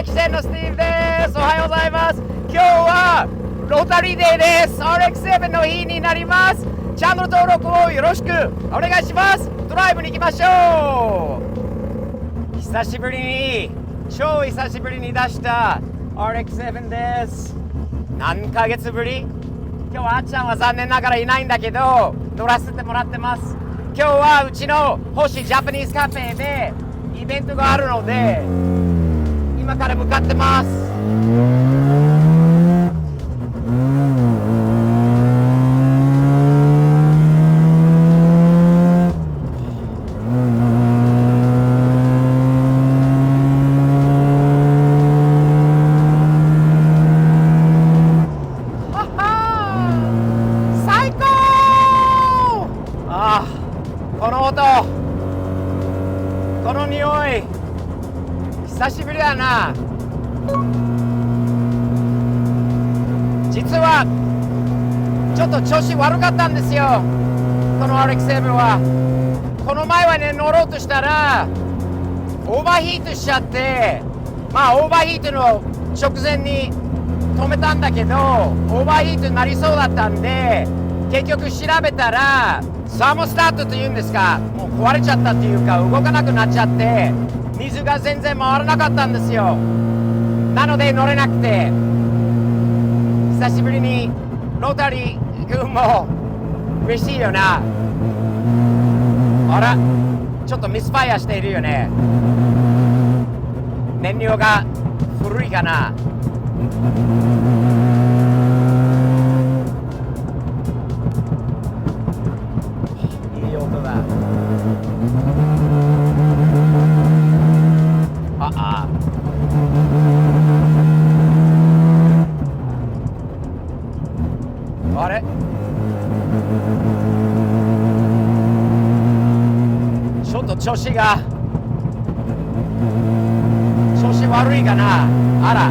汽船のスティーブです。おはようございます。今日はロータリーデーです。 RX7 の日になります。チャンネル登録をよろしくお願いします。ドライブに行きましょう。久しぶりに、超久しぶりに出した RX7 です。何ヶ月ぶり？今日はあっちゃんは残念ながらいないんだけど乗らせてもらってます。今日はうちの星ジャパニーズカフェでイベントがあるので今から向かってます。この音、この匂い、久しぶりだな。実はちょっと調子悪かったんですよ、この RX7 は。この前はね、乗ろうとしたらオーバーヒートしちゃって、まあオーバーヒートの直前に止めたんだけど、オーバーヒートになりそうだったんで、結局調べたらサーモスタートというんですか、もう壊れちゃったっていうか動かなくなっちゃって水が全然回らなかったんですよ。なので乗れなくて、久しぶりにロータリー君も嬉しいよな。あら、ちょっとミスファイアしているよね。燃料が古いかな。あれ、ちょっと調子悪いかな。あら、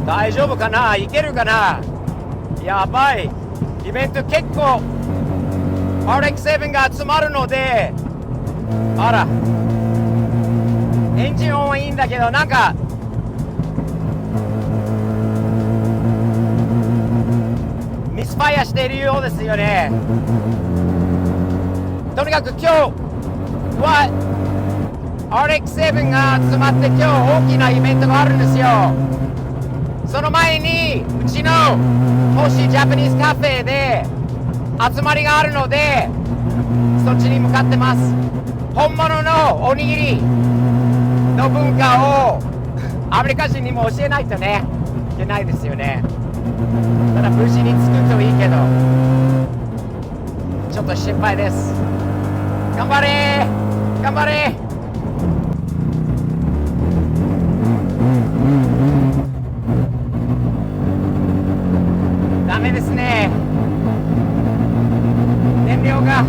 大丈夫かな、いけるかな。やばい、イベント結構 RX7 が集まるので、あら、エンジン音はいいんだけど、なんかミスファイアしているようですよね。とにかく今日は RX7 が集まって、今日大きなイベントがあるんですよ。その前にうちの星ジャパニーズカフェで集まりがあるので、そっちに向かってます。本物のおにぎりの文化をアメリカ人にも教えないとねいけないですよね。ただ無事に着くといいけど、ちょっと心配です。頑張れー、頑張れー。ダメですね、燃料が。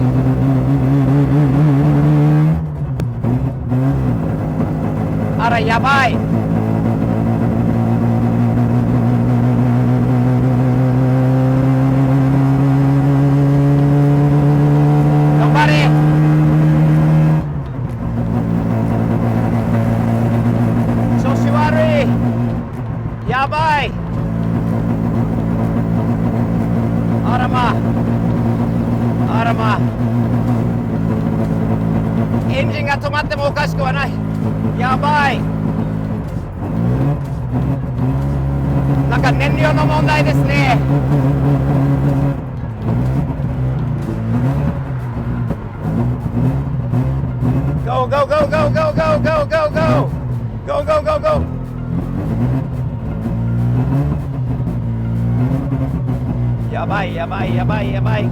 あら、やばい。頑張れ。調子悪い、やばい。あらまあ、あらまあ、エンジンが止まってもおかしくはない。やばい、なんか燃料の問題ですね。Go go go go go go go go go go go go go。やばいやばいやばいやばい。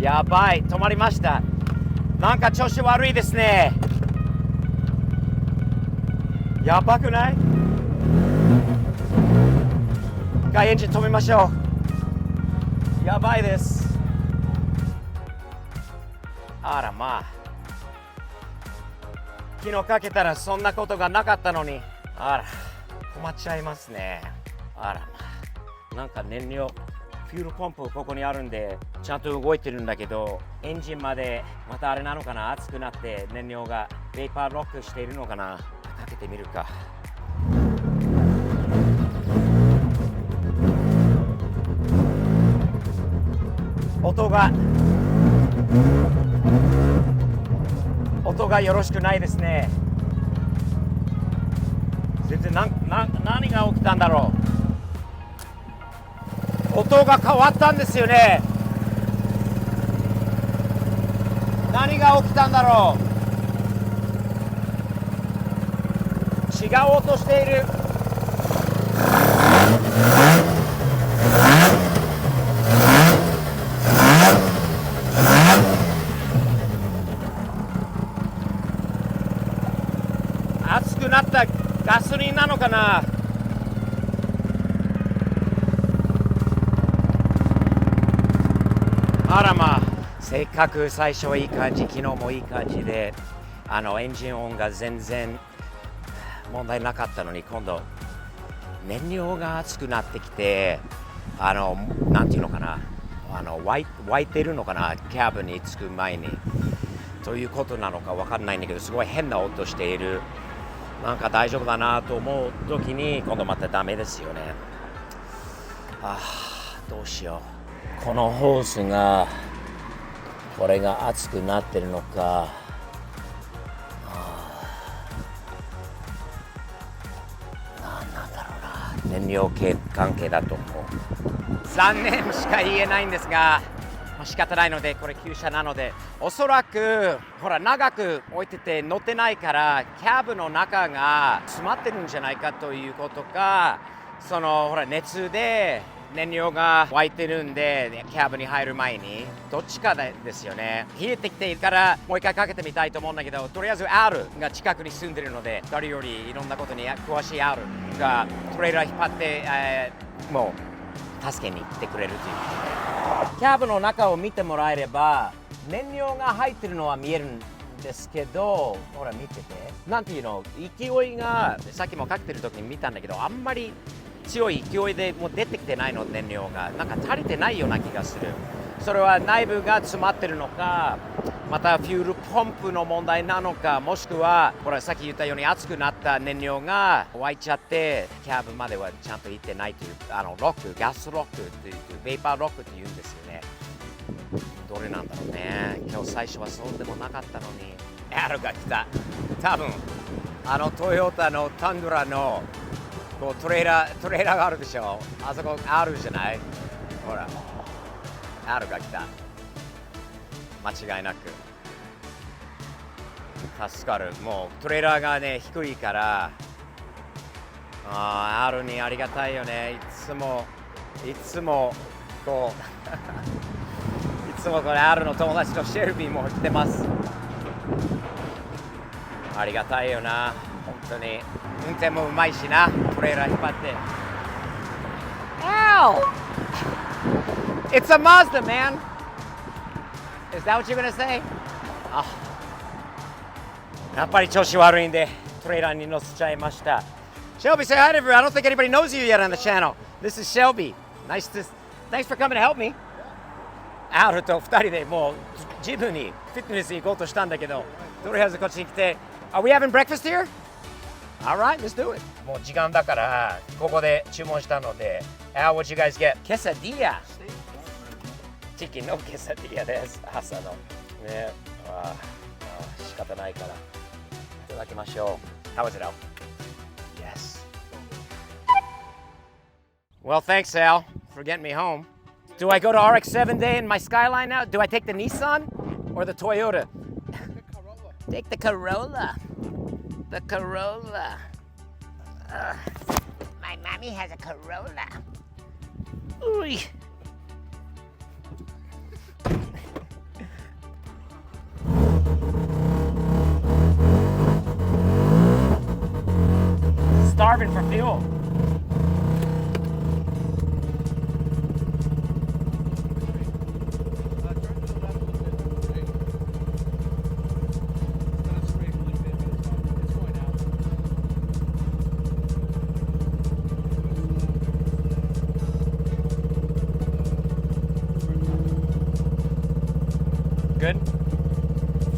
やばい、止まりました。なんか調子悪いですね。やばくない？一回エンジン止めましょう。やばいです。あらまあ、昨日かけたらそんなことがなかったのに、あら困っちゃいますね。あらまあ、なんか燃料フュールポンプここにあるんでちゃんと動いてるんだけど、エンジンまでまたあれなのかな、熱くなって燃料がベーパーロックしているのかな。かけてみるか。音がよろしくないですね。全然何が起きたんだろう。音が変わったんですよね。何が起きたんだろう。違う音している。熱くなったガソリンなのかな。あらまあ、せっかく最初はいい感じ、昨日もいい感じでエンジン音が全然問題なかったのに、今度燃料が熱くなってきてなんていうのかな、沸いてるのかな、キャブに着く前にということなのか分かんないんだけど、すごい変な音している。なんか大丈夫だなと思う時に今度またダメですよね。どうしよう。このホースがこれが熱くなってるのか、なんだろうな、燃料系関係だと思う。残念しか言えないんですが、仕方ないので、これ旧車なので、おそらくほら長く置いてて乗ってないからキャブの中が詰まってるんじゃないかということか、ほら熱で燃料が沸いてるんでキャブに入る前にどっちかですよね。冷えてきているからもう一回かけてみたいと思うんだけど、とりあえず R が近くに住んでるので、誰よりいろんなことに詳しい R がトレーラー引っ張って、もう助けに行ってくれるということで、キャブの中を見てもらえれば燃料が入ってるのは見えるんですけど、ほら見てて、なんていうの、勢いがさっきもかけてる時に見たんだけど、あんまり強い勢いでもう出てきてないの。燃料がなんか足りてないような気がする。それは内部が詰まってるのか、またフュールポンプの問題なのか、もしくはほらさっき言ったように熱くなった燃料が沸いちゃってキャブまではちゃんと行ってないという、ロック、ガスロックというベーパーロックって言うんですよね。どれなんだろうね。今日最初はそうでもなかったのに R が来た。多分トヨタのタンドラのこうトレーラーがあるでしょ。あそこ R じゃない？ほら R が来た。間違いなく助かる。もうトレーラーがね低いから、R にありがたいよね。いつもこういつもこれ R の友達のシェルビーも来てます。ありがたいよな、本当に。運転もうまいしな、トレーラー引っ張って。Ow! It's a Mazda, man! Is that what you're gonna say? やっぱり調子悪いんでトレーラーに乗せちゃいました。Shelby, say hi to everyone. I don't think anybody knows you yet on the channel. This is Shelby. Thanks for coming to help me. アルと2人でもうジムにフィットネス行こうとしたんだけど、とりあえずこっちに来て、Are we having breakfast here? Alright, let's do it. もう時間だからここで注文したので、What you guys get? Quesadilla. チキンのケサディアです。朝のね。仕方ないからいただきましょう。How was it, Al? Yes. Well, thanks, Al, for getting me home. Do I go to RX-7 day in my Skyline now? Do I take the Nissan or the Toyota? Take the Corolla. The Corolla. My mommy has a Corolla. Ooh. Starving for fuel.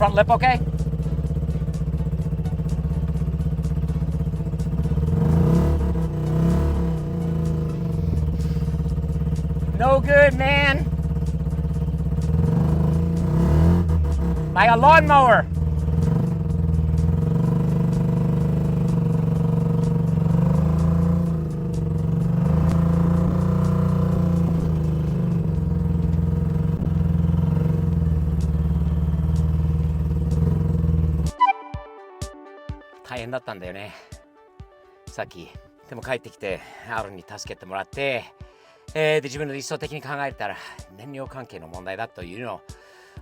Front lip okay? No good, man. Like a lawnmower.大変だったんだよね、さっき。でも帰ってきてアーロンに助けてもらって、で自分の理想的に考えたら燃料関係の問題だというの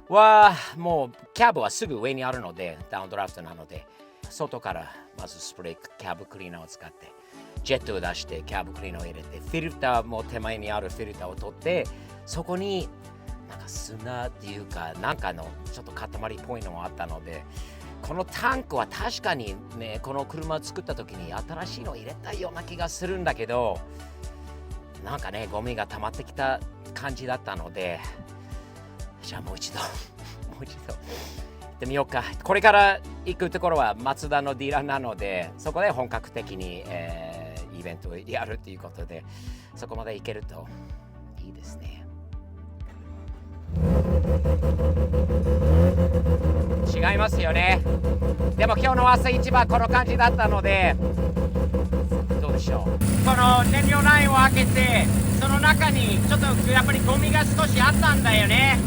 は、もうキャブはすぐ上にあるので、ダウンドラフトなので、外からまずスプレーキャブクリーナーを使ってジェットを出してキャブクリーナーを入れて、フィルターも手前にあるフィルターを取って、そこになんか砂っていうかなんかのちょっと塊っぽいのがあったので、このタンクは確かにね、この車を作った時に新しいのを入れたような気がするんだけど、なんかね、ゴミが溜まってきた感じだったので、じゃあもう一度行ってみようか。これから行くところはマツダのディーラーなので、そこで本格的に、イベントをやるということで、そこまで行けるといいですね。違いますよね。でも今日の朝一番この感じだったので、どうでしょう。この燃料ラインを開けて、その中にちょっとやっぱりゴミが少しあったんだよね。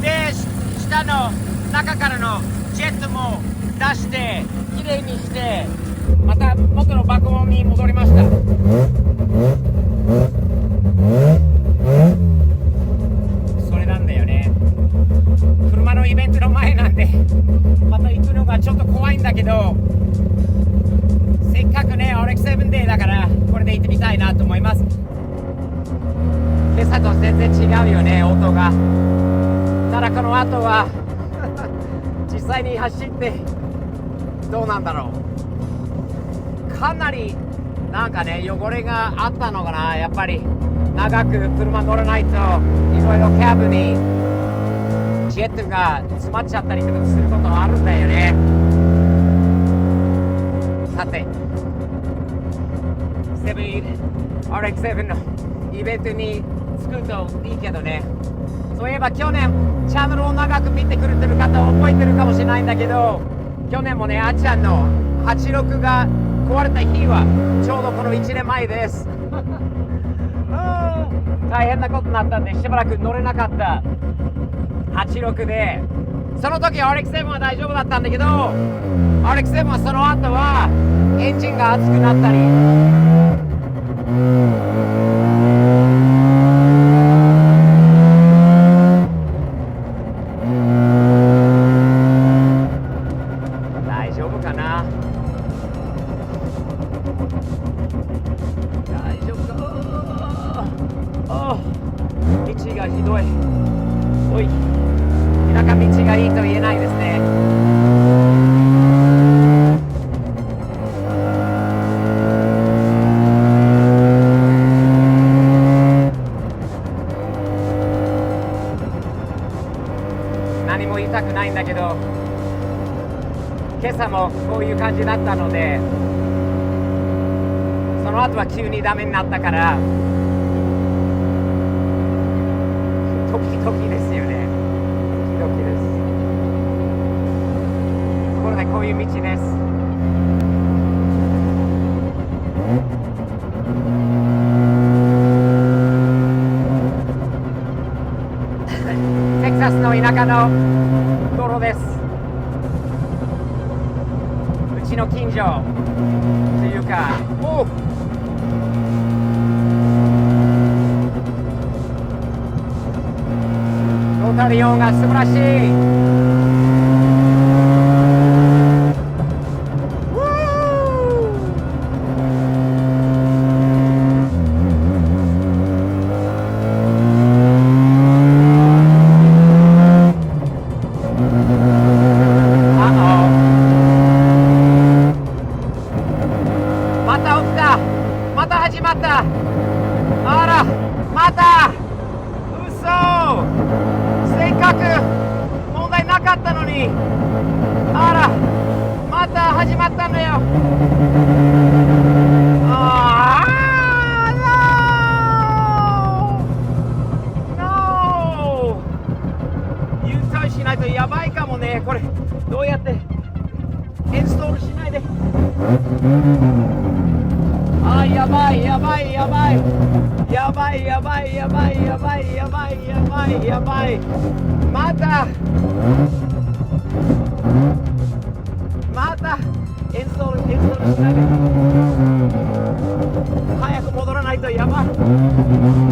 で、下の中からのジェットも出してきれいにして、また元の爆音に戻りました。それなんだよね。車のイベントの前なんでまた行くのがちょっと怖いんだけど、せっかくね RX7 デーだからこれで行ってみたいなと思います。今朝と全然違うよね、音が。ただこの後は実際に走ってどうなんだろう。かなりなんかね、汚れがあったのかな。やっぱり長く車乗らないといろいろキャブにジェットが詰まっちゃったりとかすることがあるんだよね。さて、RX7 のイベントに着くといいけどね。そういえば去年チャンネルを長く見てくれてる方は覚えてるかもしれないんだけど、去年もね、あっちゃんの86が壊れた日はちょうどこの1年前です大変なことになったんでしばらく乗れなかった86で、その時 RX7 は大丈夫だったんだけど、 RX7 はその後はエンジンが熱くなったり、大丈夫かな。大丈夫か。道がひどい。おい、田舎道がいいと言えないですね。何も言いたくないんだけど、今朝もこういう感じだったので、その後は急にダメになったから、時々ですよね。時々です。ところでこういう道です。テキサスの田舎の道路です。うちの近所というか、ロータリオンが素晴らしい。また起きた。また始まった。あら、また。嘘。せっかく問題なかかったのに、あらまた始まったんだよ。ああ、No! U ターンしないとやばいかもね。これどうやってインストールしないで。あ、やばいやばいやばいやばいやばいやばいやばいやばいやばいやばい。またインストールしないで。早く戻らないとやばい。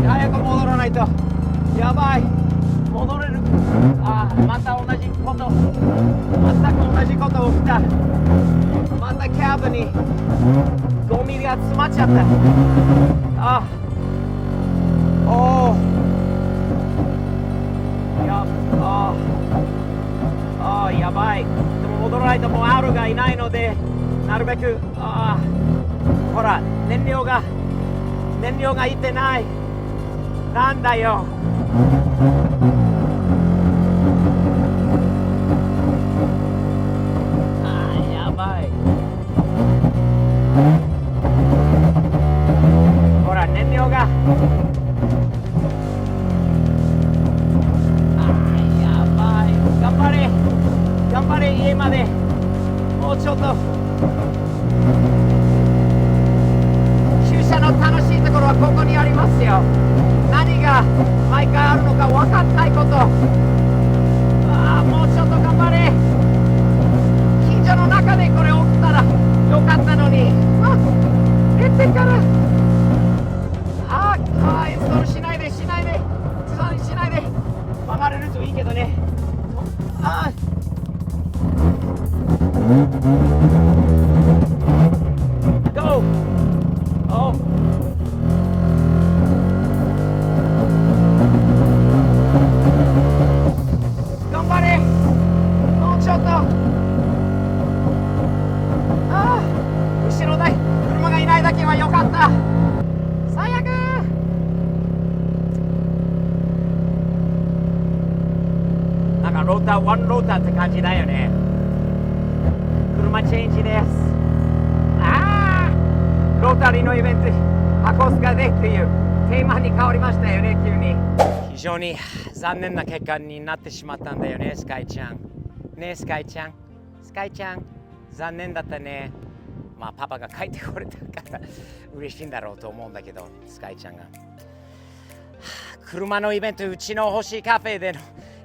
早く戻らないとやばい。戻れる。あ、また同じこと、全く同じこと起きた。またキャブにゴミが詰まっちゃった。あ、おー、やばい。でも戻らないともう R がいないので、なるべくほら燃料がいってない。なんだよ。やばい。ほら燃料がやばい。頑張れ家までもうちょっと。駐車の楽しいところはここにありますよ。何が毎回あるのか分かんないこと。もうちょっと頑張れ。近所の中でこれ起きたらよかったのに。出てからインストールしないでしないで曲がれるといいけどね。Go! Oh! 頑張れ。もうちょっと。後ろ台車がいないだけは良かった。最悪。なんかローターワンローターって感じだよね。車チェンジです。ロータリーのイベント箱スカでっていうテーマに変わりましたよね。急に非常に残念な結果になってしまったんだよね。スカイちゃんね。スカイちゃん残念だったね。まあパパが帰ってこれたから嬉しいんだろうと思うんだけど、スカイちゃんが車のイベント、うちの星カフェでの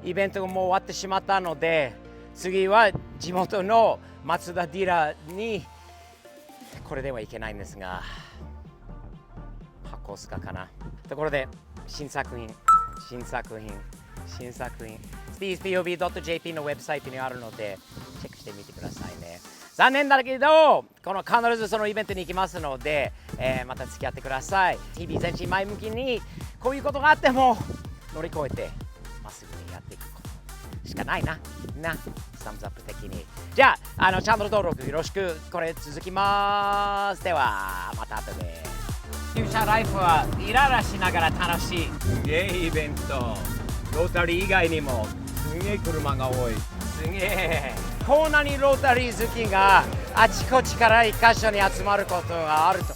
イベントがもう終わってしまったので、次は地元の松田ディーラーにこれではいけないんですが、箱スカかな。ところで新作品 SpeedsPOV.jp のウェブサイトにあるのでチェックしてみてくださいね。残念だけどこの必ずそのイベントに行きますので、また付き合ってください。日々前進前向きにこういうことがあっても乗り越えてまっすぐにやっていくことしかないな。サムズアップ的に。じゃあ、チャンネル登録よろしく。これ続きます。ではまた後で。駐車ライフはイライラしながら楽しい。すげえイベント。ロータリー以外にもすげえ車が多い。すげえ。こんなにロータリー好きがあちこちから一箇所に集まることがあると